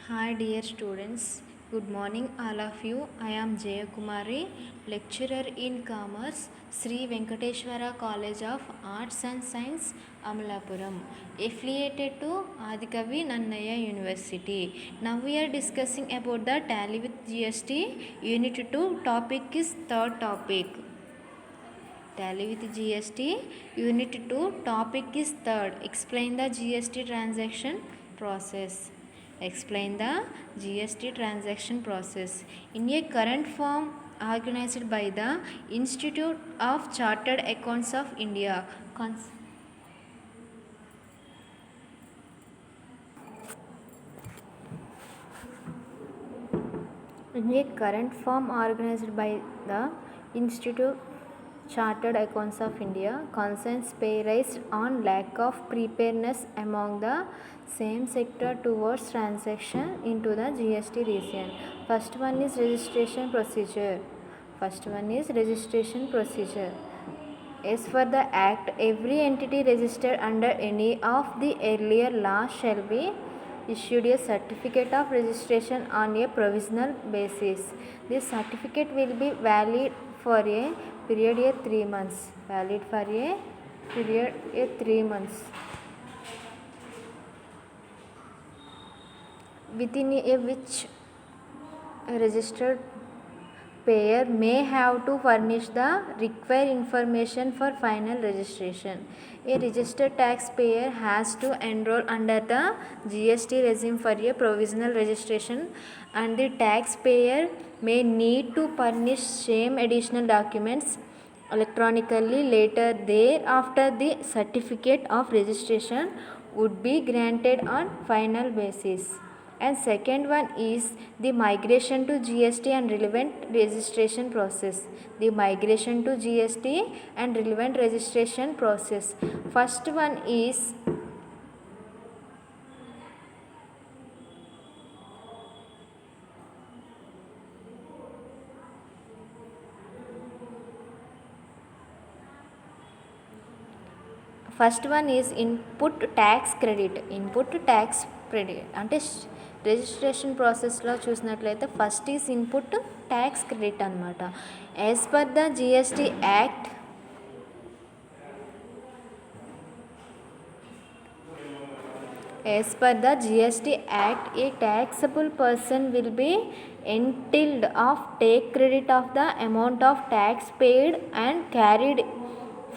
Hi dear students, good morning all of you. I am Jaya Kumari, lecturer in Commerce, Sri Venkateshwara College of Arts and Science, Amalapuram, affiliated to Adikavi Nannaya University. Now we are discussing about the Tally with GST Unit 2. Topic is third topic. Tally with GST Unit 2. Topic is third. Explain the GST transaction process. Explain the GST transaction process. In a current form organized by the Institute of Chartered Accounts of India. In a current form organized by the Institute Chartered Accounts of India, concerns pay rise on lack of preparedness among the same sector towards transaction into the GST region. First one is registration procedure. As for the Act, every entity registered under any of the earlier laws shall be issued a certificate of registration on a provisional basis. This certificate will be valid for a period of 3 months. Within a which registered payer may have to furnish the required information for final registration. A registered taxpayer has to enroll under the GST regime for a provisional registration, and the taxpayer may need to furnish same additional documents electronically later. Thereafter, the certificate of registration would be granted on final basis. And second one is the migration to GST and relevant registration process. The migration to GST and relevant registration process. First one is input tax credit. అంటే registration ప్రాసెస్లో చూసినట్లయితే first is input tax credit అనమాట. As per the GST act As per the GST Act, a taxable person will be entitled of take credit of the amount of tax paid and carried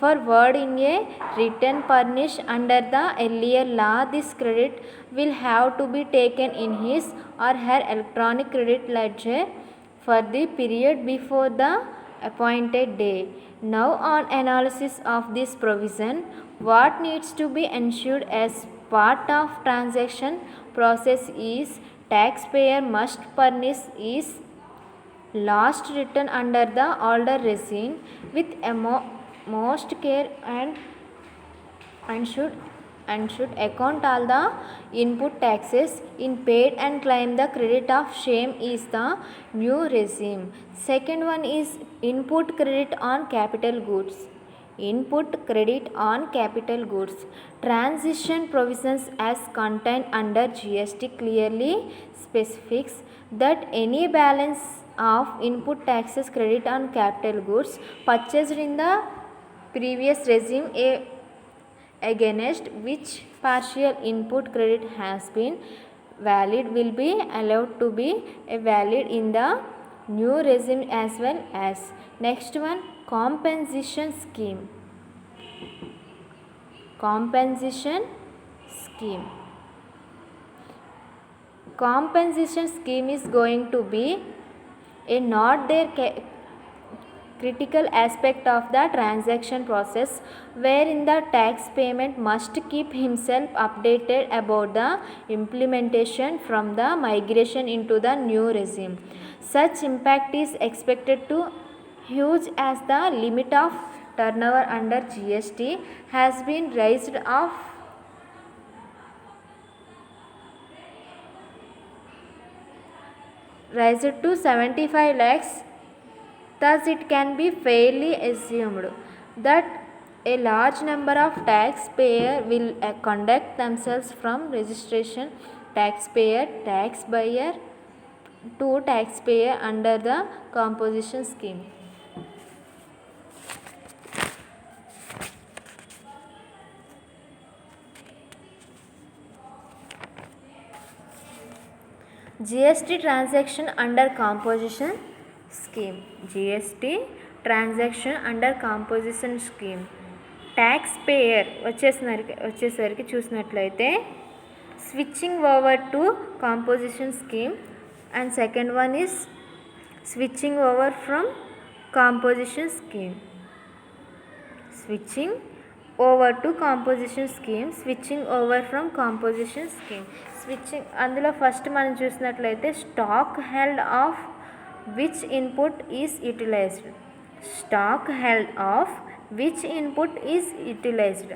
forward in a return furnished under the earlier law. This credit will have to be taken in his or her electronic credit ledger for the period before the appointed day. Now, on analysis of this provision, what needs to be ensured as part of transaction process is taxpayer must furnish his last return under the older regime with most care and should account all the input taxes in paid and claim the credit of same is the new regime. Second one is input credit on capital goods. Transition provisions as contained under GST clearly specifies that any balance of input taxes credit on capital goods purchased in the previous regime against which partial input credit has been valid will be allowed to be valid in the new regime as well as. Next one, compensation scheme. Compensation scheme is going to be a not there critical aspect of the transaction process, wherein the tax payment must keep himself updated about the implementation from the migration into the new regime. Such impact is expected to huge as the limit of turnover under GST has been raised to 75 lakhs. Thus, it can be fairly assumed that a large number of taxpayers will conduct themselves from registration taxpayer, tax buyer to taxpayer under the composition scheme. GST transaction under composition scheme. GST transaction under composition scheme. Tax payer వచ్చేసరికి చూసినట్లయితే switching over to composition scheme and second one is switching over from composition scheme. Switching over to composition scheme, switching over from composition scheme. Switching అందులో first మనం చూసినట్లయితే stock held of which input is utilized. Stock held of which input is utilized.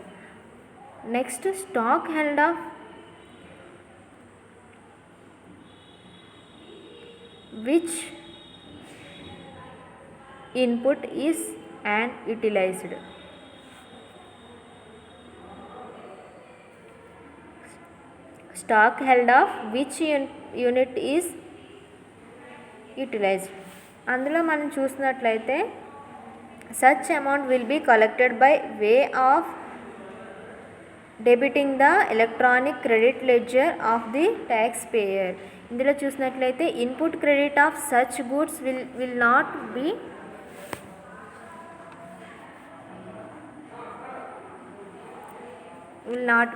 Next, stock held of which input is and utilized. Stock held of which unit is utilized. అందులో మనం చూసినట్లయితే such amount will be collected by way of debiting the electronic credit ledger of the taxpayer. ఇందులో చూసినట్లయితే input credit of such goods will not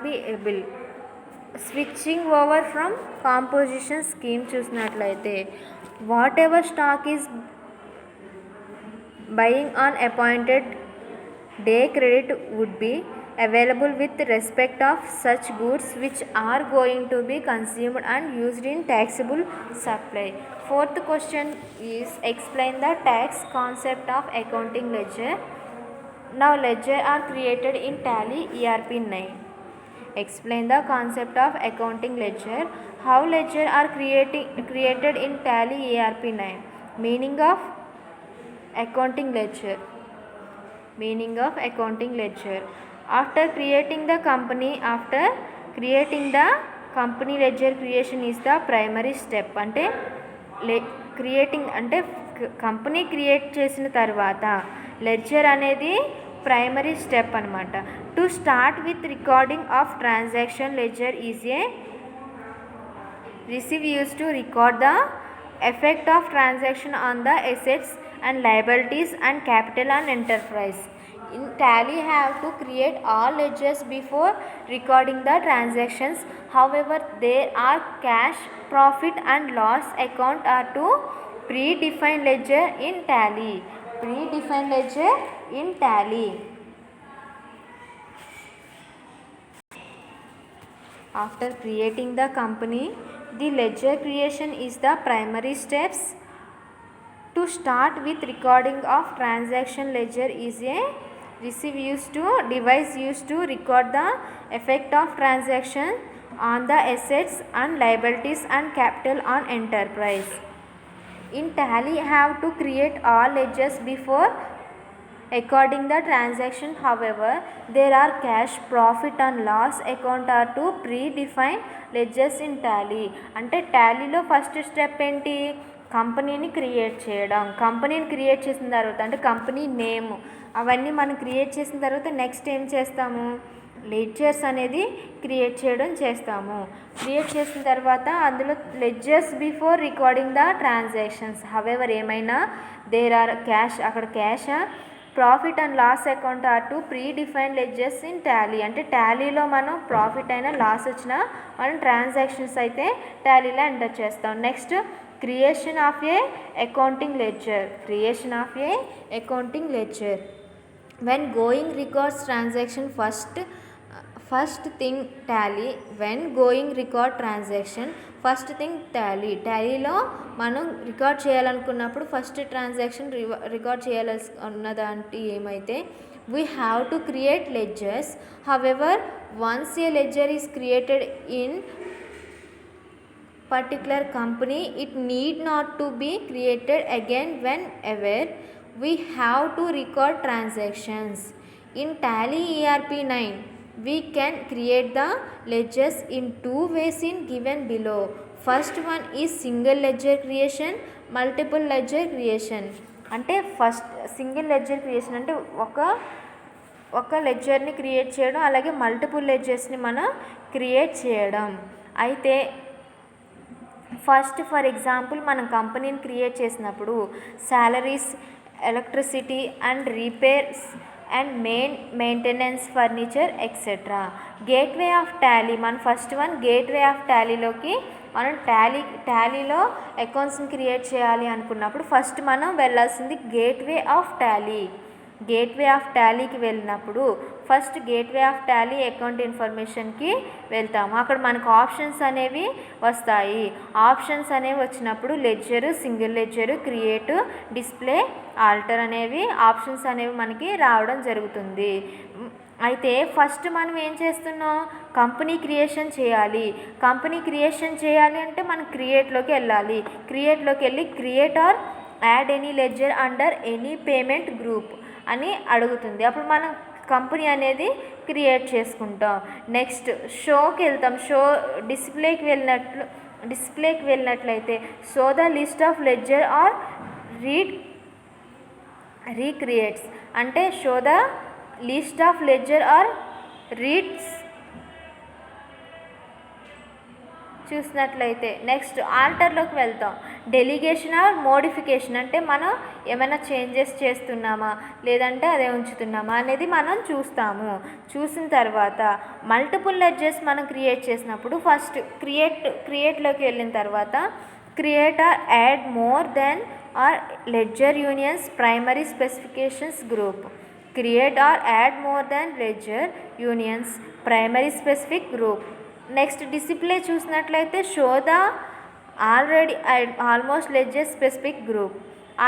be able. Switching over from composition scheme చూసినట్లయితే whatever stock is buying on appointed day credit would be available with respect of such goods which are going to be consumed and used in taxable supply. Fourth question is explain the tax concept of accounting ledger. Now ledger are created in Tally ERP9. Explain the concept of accounting ledger. How ledger are created in Tally ERP9. Meaning of accounting ledger. Meaning of accounting ledger. After creating the company ledger creation is the primary step. అంటే creating అంటే company create చేసిన తర్వాత ledger అనేది primary step అనమాట. To start with recording of transaction ledger is a receive used to record the effect of transaction on the assets and liabilities and capital and enterprise. In Tally have to create all ledgers before recording the transactions. However, there are cash, profit and loss account are to predefined ledger in Tally. Predefined ledger in Tally. After creating the company, the ledger creation is the primary steps. To start with recording of transaction ledger is a device used to record the effect of transaction on the assets and liabilities and capital on enterprise. In Tally have to create all ledgers before recording the transaction. However, there are cash, profit and loss account are to predefined ledgers in Tally. అంటే టాలీలో first step ఏంటి, కంపెనీని create చేయడం. కంపెనీని create చేసిన తర్వాత అంటే company name అవన్నీ మనం క్రియేట్ చేసిన తర్వాత నెక్స్ట్ ఏం చేస్తాము, లెడ్జర్స్ అనేది క్రియేట్ చేయడం చేస్తాము. క్రియేట్ చేసిన తర్వాత అందులో ledgers before recording the transactions. However ఏమైనా దేర్ ఆర్ క్యాష్, అక్కడ cash, profit and loss account are two predefined ledgers in Tally. అంటే టాలీలో మనం ప్రాఫిట్ అయినా లాస్ వచ్చినా మనం ట్రాన్సాక్షన్స్ అయితే టాలీలో ఎంటర్ చేస్తాం. Next creation of A accounting ledger. Creation of A accounting ledger. when going records transaction first thing Tally. when going record transaction first thing Tally. టాలీలో మనం రికార్డ్ చేయాలనుకున్నప్పుడు ఫస్ట్ ట్రాన్సాక్షన్ రికార్డ్ చేయాల్సి ఉన్నదాంటి ఏమైతే we have to create ledgers. However once a ledger is created in particular company, it need not to be created again whenever we have to record transactions. In Tally ERP9 We can create the ledgers in two ways in given below. First one is single ledger creation, multiple ledger creation. అంటే first single ledger creation అంటే ఒక లెడ్జర్ని create చేయడం, అలాగే multiple లెడ్జర్స్ని మనం create చేయడం. అయితే first for example మనం కంపెనీని క్రియేట్ చేసినప్పుడు salaries, electricity and repairs and maintenance, furniture etcetera. Gateway of Tally, మన ఫస్ట్ వన్ గేట్వే ఆఫ్ టాలీలోకి మనం టాలీలో అకౌంట్స్ని క్రియేట్ చేయాలి అనుకున్నప్పుడు ఫస్ట్ మనం వెళ్ళాల్సింది gateway of Tally. Gateway of టాలీకి వెళ్ళినప్పుడు first gateway of Tally account ఇన్ఫర్మేషన్కి వెళ్తాము. అక్కడ మనకు ఆప్షన్స్ అనేవి వస్తాయి. ఆప్షన్స్ అనేవి వచ్చినప్పుడు ledger, single ledger, create, display, alter అనేవి ఆప్షన్స్ అనేవి మనకి రావడం జరుగుతుంది. అయితే ఫస్ట్ మనం ఏం చేస్తున్నాం, కంపెనీ క్రియేషన్ చేయాలి. కంపెనీ క్రియేషన్ చేయాలి అంటే మనం క్రియేట్లోకి వెళ్ళాలి. క్రియేట్లోకి వెళ్ళి create or add any ledger under any payment group అని అడుగుతుంది. అప్పుడు మనం కంపెనీ అనేది క్రియేట్ చేసుకుంటాం. నెక్స్ట్ షోకి వెళ్తాం. డిస్ప్లేకి వెళ్ళినట్లయితే show the list of ledger or recreates అంటే show the list of ledger or reads చూసినట్లయితే. నెక్స్ట్ ఆల్టర్లోకి వెళ్తాం. డెలిగేషన్ ఆర్ మోడిఫికేషన్ అంటే మనం ఏమైనా చేంజెస్ చేస్తున్నామా లేదంటే అదే ఉంచుతున్నామా అనేది మనం చూస్తాము. చూసిన తర్వాత మల్టిపుల్ లెడ్జర్స్ మనం క్రియేట్ చేసినప్పుడు ఫస్ట్ క్రియేట్లోకి వెళ్ళిన తర్వాత create or add more then are ledger unions primary specifications group. Create or add more then ledger unions primary specific group. Next display చూసినట్లయితే show the almost ledger specific group.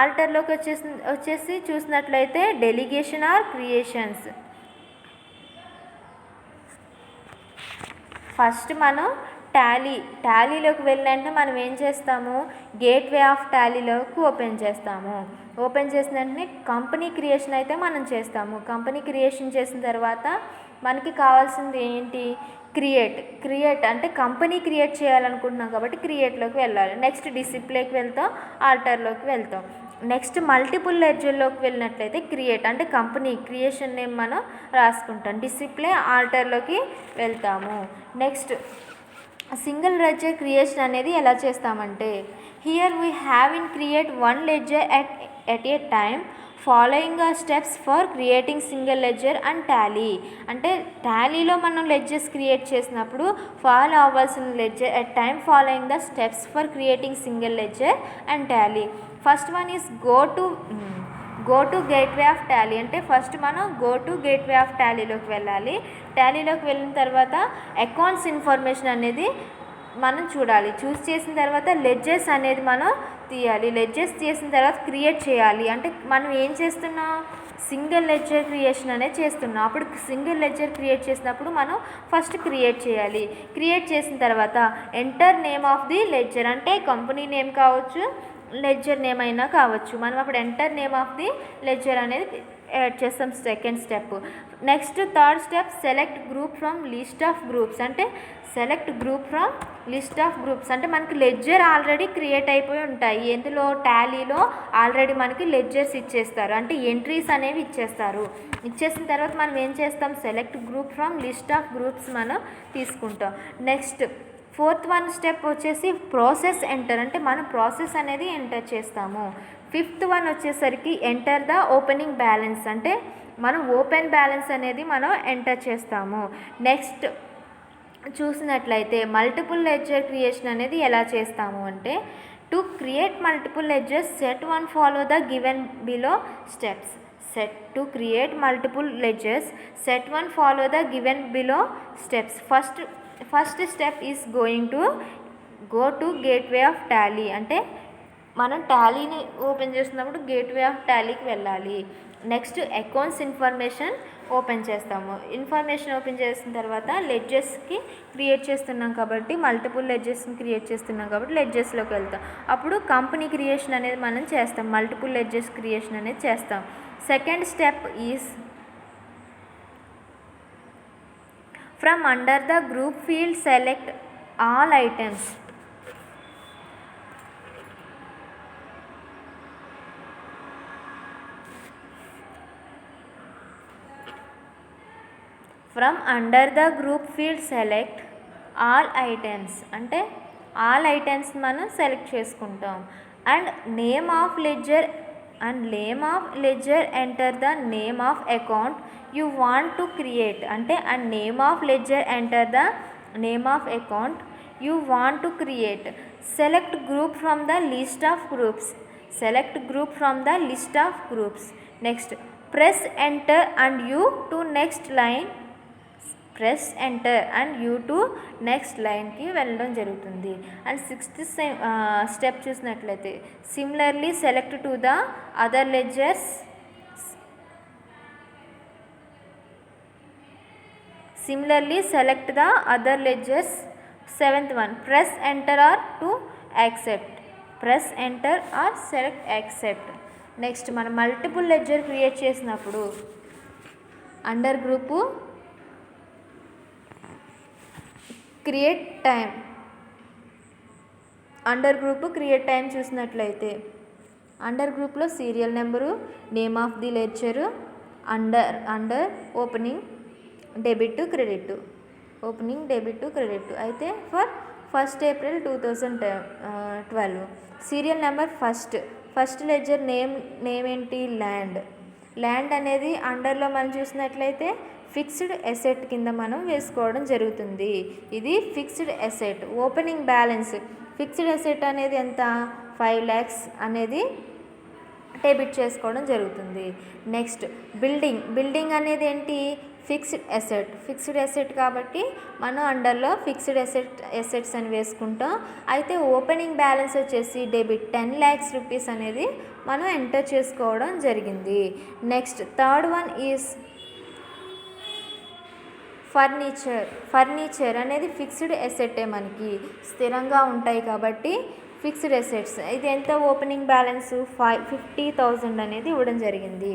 ఆల్టర్లోకి వచ్చేసి చూసినట్లయితే delegation are creations. First మనం టాలీలోకి వెళ్ళినంటే మనం ఏం చేస్తాము, gateway of టాలీలోకి open చేస్తాము. Open చేసిన వెంటనే కంపెనీ క్రియేషన్ అయితే మనం చేస్తాము. కంపెనీ క్రియేషన్ చేసిన తర్వాత మనకి కావాల్సింది ఏంటి, క్రియేట్ అంటే కంపెనీ క్రియేట్ చేయాలనుకుంటున్నాం కాబట్టి క్రియేట్లోకి వెళ్ళాలి. నెక్స్ట్ డిస్ప్లేకి వెళ్తాం, ఆల్టర్లోకి వెళ్తాం. నెక్స్ట్ మల్టిపుల్ లెడ్జర్లోకి వెళ్ళినట్లయితే క్రియేట్ అంటే కంపెనీ క్రియేషన్ నేమ్ మనం రాసుకుంటాం. డిస్ప్లే, ఆల్టర్లోకి వెళ్తాము. నెక్స్ట్ సింగిల్ లెడ్జర్ క్రియేషన్ అనేది ఎలా చేస్తామంటే here we have in create one ledger at a time following a steps for creating single ledger and Tally. అంటే టాలీలో మనం లెడ్జర్స్ క్రియేట్ చేసినప్పుడు ఫాలో అవ్వాల్సిన ledger at time following the steps for creating single ledger and Tally. First one is go to gateway of Tally. అంటే first మనం go to gateway of టాలీలోకి వెళ్ళాలి. టాలీలోకి వెళ్ళిన తర్వాత అకౌంట్స్ ఇన్ఫర్మేషన్ అనేది మనం చూడాలి. చూస్ చేసిన తర్వాత లెడ్జర్స్ అనేది మనం తీయాలి. లెడ్జర్స్ చేసిన తర్వాత క్రియేట్ చేయాలి. అంటే మనం ఏం చేస్తున్నాం, సింగిల్ లెడ్జర్ క్రియేషన్ అనేది చేస్తున్నాం. అప్పుడు సింగిల్ లెడ్జర్ క్రియేట్ చేసినప్పుడు మనం ఫస్ట్ క్రియేట్ చేయాలి. క్రియేట్ చేసిన తర్వాత enter name of the ledger అంటే కంపెనీ నేమ్ కావచ్చు, లెడ్జర్ నేమ్ అయినా కావచ్చు. మనం అప్పుడు enter name of the ledger అనేది యాడ్ చేస్తాం second step. Next third step select group from list of groups. అంటే select group from list of groups అంటే మనకి లెడ్జర్ ఆల్రెడీ క్రియేట్ అయిపోయి ఉంటాయి. ఎందులో టాలీలో ఆల్రెడీ మనకి లెడ్జర్స్ ఇచ్చేస్తారు, అంటే ఎంట్రీస్ అనేవి ఇచ్చేస్తారు. ఇచ్చేసిన తర్వాత మనం ఏం చేస్తాం, select group from list of groups మనం తీసుకుంటాం. నెక్స్ట్ ఫోర్త్ వన్ స్టెప్ వచ్చేసి ప్రాసెస్ ఎంటర్ అంటే మనం ప్రాసెస్ అనేది ఎంటర్ చేస్తాము. ఫిఫ్త్ వన్ వచ్చేసరికి ఎంటర్ ద ఓపెనింగ్ బ్యాలెన్స్ అంటే మనం ఓపెన్ బ్యాలెన్స్ అనేది మనం ఎంటర్ చేస్తాము. నెక్స్ట్ చూసినట్లయితే మల్టిపుల్ లెడ్జర్ క్రియేషన్ అనేది ఎలా చేస్తాము అంటే to create multiple ledgers set one follow the given below steps. to create multiple ledgers, set one follow the given below steps. First step is going to go to gateway of tally. అంటే మనం టాలీని open చేసినప్పుడు gateway of టాలీకి వెళ్ళాలి. Next accounts information open చేస్తాము. Information open చేసిన తర్వాత లెడ్జర్స్కి create చేస్తున్నాం కాబట్టి multiple లెడ్జర్స్ని create చేస్తున్నాం కాబట్టి లెడ్జర్స్లోకి వెళ్తాం. అప్పుడు కంపెనీ క్రియేషన్ అనేది మనం చేస్తాం, మల్టిపుల్ లెడ్జర్స్ క్రియేషన్ అనేది చేస్తాం. Second step is From under the group field, select all items. From under the group field, select all items. అంటే ఆల్ ఐటమ్స్ మనం సెలెక్ట్ చేసుకుంటాం. And name of ledger enter the name of account you want to create. అంటే and name of ledger enter the name of account you want to create. Select group from the list of groups. Next press enter and you to next line. Next లైన్కి వెళ్ళడం జరుగుతుంది. And 6th step చూసినట్లయితే similarly select to the other ledgers. 7th one, press enter or to accept. Select accept. Next మనం multiple ledger create చేసినప్పుడు under group create time చూసినట్లయితే under గ్రూప్లో serial number, name of the ledger, under opening debit to credit. అయితే for 1st April 2012. Serial number first ledger name ఏంటి? Land అనేది అండర్లో మనం చూసినట్లయితే ఫిక్స్డ్ ఎసెట్ కింద మనం వేసుకోవడం జరుగుతుంది. ఇది fixed asset. Opening balance fixed asset అనేది ఎంత? 5 lakhs అనేది డెబిట్ చేసుకోవడం జరుగుతుంది. నెక్స్ట్ బిల్డింగ్ అనేది ఏంటి? ఫిక్స్డ్ ఎసెట్ కాబట్టి మనం అండర్లో ఫిక్స్డ్ ఎసెట్స్ అని వేసుకుంటాం. అయితే ఓపెనింగ్ బ్యాలెన్స్ వచ్చేసి డెబిట్ 10 lakhs rupees అనేది మనం ఎంటర్ చేసుకోవడం జరిగింది. Next third one is furniture అనేది ఫిక్స్డ్ ఎసెట్టే, మనకి స్థిరంగా ఉంటాయి కాబట్టి ఫిక్స్డ్ ఎసెట్స్. ఇది ఎంత? ఓపెనింగ్ బ్యాలెన్స్ 50,000 అనేది ఇవ్వడం జరిగింది.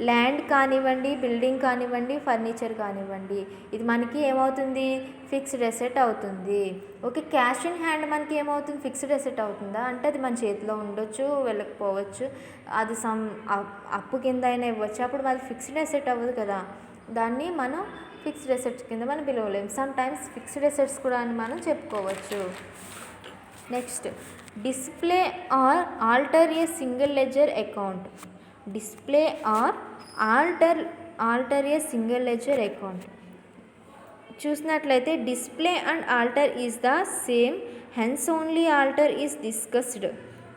ల్యాండ్ కానివ్వండి, బిల్డింగ్ కానివ్వండి, ఫర్నిచర్ కానివ్వండి, ఇది మనకి ఏమవుతుంది? ఫిక్స్డ్ ఎసెట్ అవుతుంది. ఓకే, క్యాష్ ఇన్ హ్యాండ్ మనకి ఏమవుతుంది? ఫిక్స్డ్ ఎసెట్ అవుతుందా అంటే అది మన చేతిలో ఉండొచ్చు, వెళ్ళకపోవచ్చు, అది అప్పు కింద అయినా ఇవ్వచ్చు, అప్పుడు అది ఫిక్స్డ్ ఎసెట్ అవ్వదు కదా, దాన్ని మనం ఫిక్స్డ్ ఎసెట్స్ కింద మనం పిలవలేము. సమ్ టైమ్స్ ఫిక్స్డ్ ఎసెట్స్ కూడా అని మనం చెప్పుకోవచ్చు. Next display or alter a single ledger account. చూసినట్లయితే display and alter is the same, hence only alter is discussed.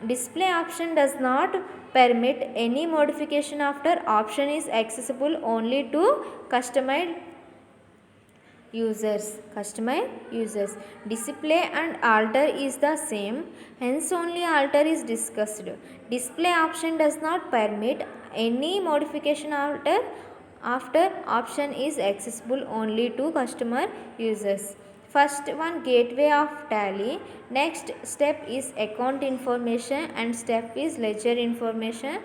Display option does not permit any modification after option is accessible only to customized users. Display and alter is the same, hence only alter is discussed. Display option does not permit any modification after option is accessible only to customer users. First one, gateway of Tally. Next step is account information and step is ledger information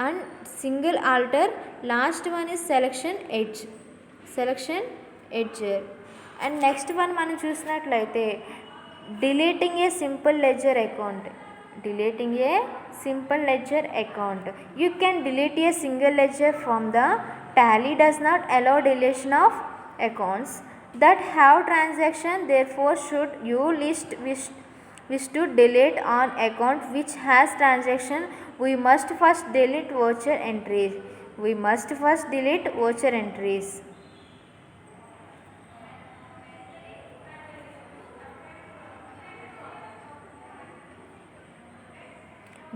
and single alter. Last one is selection edger. And next one మనం చూసినట్లయితే deleting a simple ledger account. You can delete a single ledger from the Tally does not allow deletion of accounts that have transaction. Therefore, should you wish to delete on account which has transaction, we must first delete voucher entries.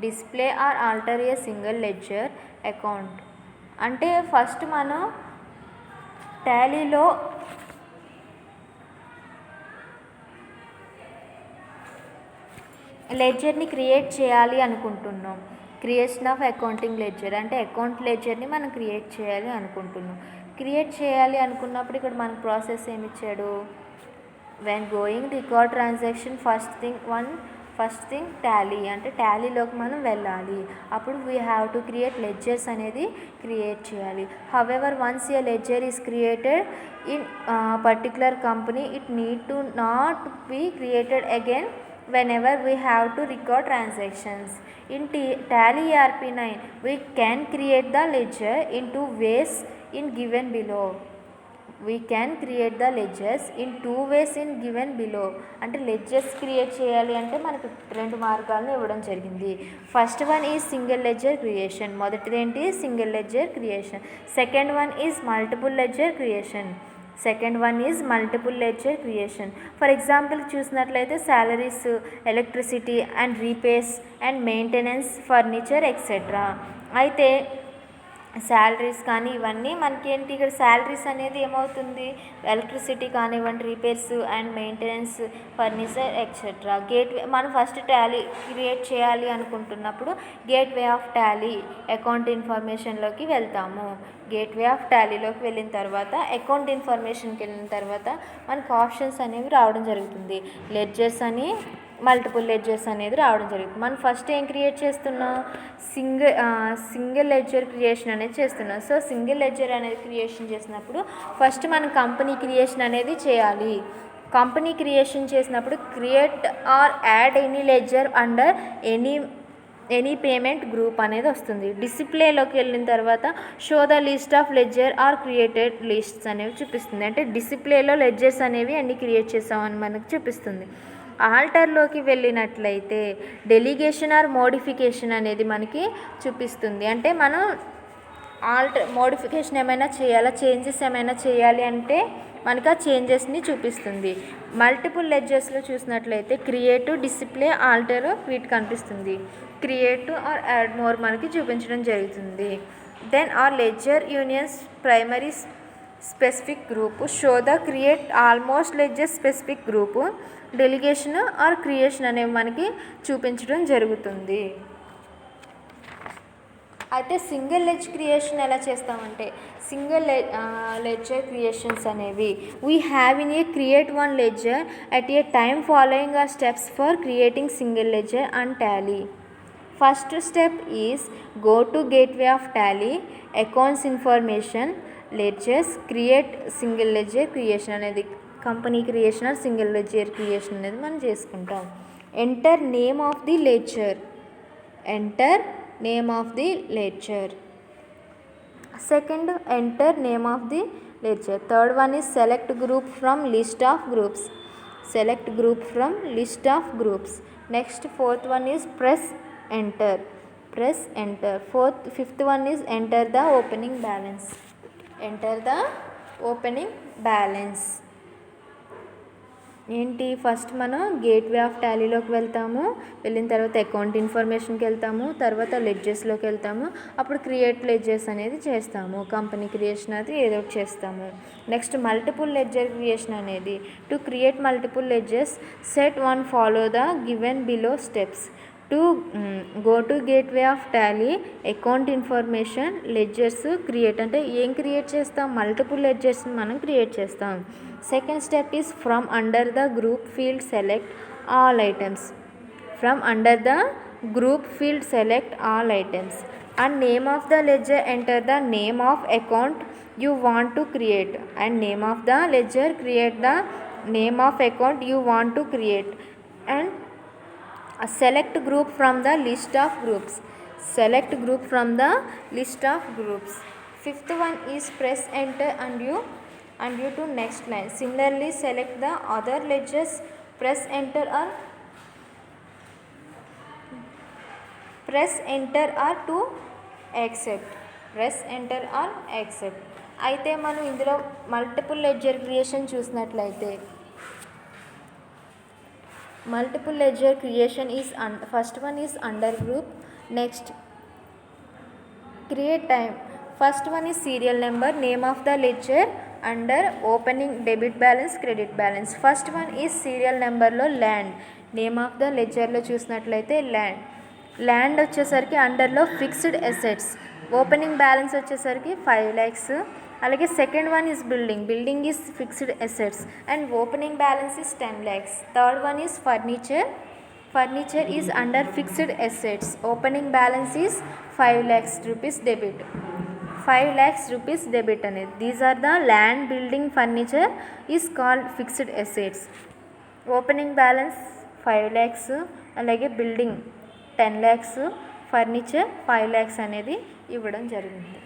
Display or alter a single ledger account అంటే first మనం టాలీలో లెడ్జర్ని create చేయాలి అనుకుంటున్నాం. Creation of accounting ledger అంటే account లెడ్జర్ని మనం create చేయాలి అనుకున్నప్పుడు ఇక్కడ మనకు ప్రాసెస్ ఏమి ఇచ్చాడు? When going record transaction first thing first thing Tally, అంటే టాలీలోకి మనం వెళ్ళాలి. అప్పుడు we have to create ledgers అనేది క్రియేట్ చేయాలి. However once a ledger is created in particular company, it need to not be created again whenever we have to record transactions. In Tally ERP9, we can create the ledger in two ways in given below. We can create the ledgers in two ways in given below. అంటే ledgers create చేయాలి అంటే మనకు రెండు మార్గాలను ఇవ్వడం జరిగింది. First one is single ledger creation. మొదటిది ఏంటి? Single ledger creation. Second one is multiple ledger creation. Second one is multiple ledger creation. For example చూసినట్లయితే salaries, electricity and repairs and maintenance, furniture etcetera. అయితే salaries కానీ ఇవన్నీ మనకి ఏంటి, ఇక్కడ salaries అనేది ఏమవుతుంది, ఎలక్ట్రిసిటీ కానివ్వండి, repairs and maintenance, furniture etcetera. Gateway మనం ఫస్ట్ టాలీ క్రియేట్ చేయాలి అనుకుంటున్నప్పుడు గేట్వే ఆఫ్ టాలీ అకౌంట్ ఇన్ఫర్మేషన్లోకి వెళ్తాము. గేట్వే ఆఫ్ టాలీలోకి వెళ్ళిన తర్వాత అకౌంట్ ఇన్ఫర్మేషన్కి వెళ్ళిన తర్వాత మనకు ఆప్షన్స్ అనేవి రావడం జరుగుతుంది. లెడ్జర్స్ అని, మల్టిపుల్ లెడ్జర్స్ అనేది రావడం జరుగుతుంది. మనం ఫస్ట్ ఏం క్రియేట్ చేస్తున్నాం, సింగిల్ లెడ్జర్ క్రియేషన్ అనేది చేస్తున్నాం. సో సింగిల్ లెడ్జర్ అనేది క్రియేషన్ చేసినప్పుడు ఫస్ట్ మనం కంపెనీ క్రియేషన్ అనేది చేయాలి. కంపెనీ క్రియేషన్ చేసినప్పుడు create or add any ledger under any payment group అనేది వస్తుంది. డిస్ప్లేలోకి వెళ్ళిన తర్వాత show the list of ledger are created lists అనేవి చూపిస్తుంది. అంటే డిస్ప్లేలో లెడ్జర్స్ అనేవి అన్ని క్రియేట్ చేసామని మనకు చూపిస్తుంది. ఆల్టర్లోకి వెళ్ళినట్లయితే డెలిగేషన్ ఆర్ మోడిఫికేషన్ అనేది మనకి చూపిస్తుంది. అంటే మనం మోడిఫికేషన్ ఏమైనా చేయాలా, చేంజెస్ ఏమైనా చేయాలి అంటే మనకు ఆ చేంజెస్ని చూపిస్తుంది. మల్టిపుల్ లెడ్జర్స్లో చూసినట్లయితే క్రియేట్, డిస్ప్లే, ఆల్టర్ వీటి కనిపిస్తుంది. క్రియేట్ ఆర్ యాడ్ మోర్ మనకి చూపించడం జరుగుతుంది. Then are ledger unions primary specific group, show the create almost ledger specific group, delegation or creation అనేవి మనకి చూపించడం జరుగుతుంది. అయితే సింగిల్ లెడ్జ్ క్రియేషన్ ఎలా చేస్తామంటే సింగిల్ లెడ్జర్ క్రియేషన్స్ అనేవి we have in a create one ledger at a time following or steps for creating single ledger and Tally. First step is go to gateway of Tally, accounts information, ledgers, create single ledger creation అనేది company creation or single ledger creation అనేది మనం చేసుకుంటాం. Enter name of the ledger, enter name of the ledger. Second, enter name of the ledger. Third one is select group from list of groups, select group from list of groups. Next fourth one is press enter, press enter. Fifth one is enter the opening balance, enter the opening balance. ఏంటి, first మనం gateway of టాలీలోకి వెళ్తాము, వెళ్ళిన తర్వాత account ఇన్ఫర్మేషన్కి వెళ్తాము, తర్వాత లెడ్జర్స్లోకి వెళ్తాము, అప్పుడు క్రియేట్ లెడ్జర్స్ అనేది చేస్తాము, కంపెనీ క్రియేషన్ అది ఏదో ఒకటి చేస్తాము. నెక్స్ట్ మల్టిపుల్ లెడ్జర్ క్రియేషన్ అనేది to create multiple ledgers set one follow the given below steps. To go to gateway of Tally, account information, ledgers, create. అంటే ఏం క్రియేట్ చేస్తాం, మల్టిపుల్ లెడ్జర్స్ని మనం క్రియేట్ చేస్తాం. Second step is from under the group field select all items, from under the group field select all items and name of the ledger enter the name of account you want to create and name of the ledger create the name of account you want to create and select group from the list of groups, select group from the list of groups. Fifth one is press enter and you to next line. Similarly select the other ledgers, press enter or to accept, press enter or accept. అయితే మనం ఇందులో multiple ledger creation చూసినట్లయితే multiple ledger creation is first one is under group. Next create time. First one is serial number, name of the ledger, under opening debit balance, credit balance. First one is serial నెంబర్లో land, name of the లెడ్జర్లో చూసినట్లయితే land వచ్చేసరికి అండర్లో fixed assets, opening balance వచ్చేసరికి 5 lakhs. అలాగే second one is building is fixed assets and opening balance is 10 lakhs. Third one is furniture is under fixed assets. Opening balance is 5 lakhs rupees debit. 5 lakhs rupees debit అనేది. These are the land, building, furniture is called fixed assets. Opening balance 5 lakhs, అలాగే building 10 lakhs, furniture 5 lakhs అనేది ఇవ్వడం జరిగింది.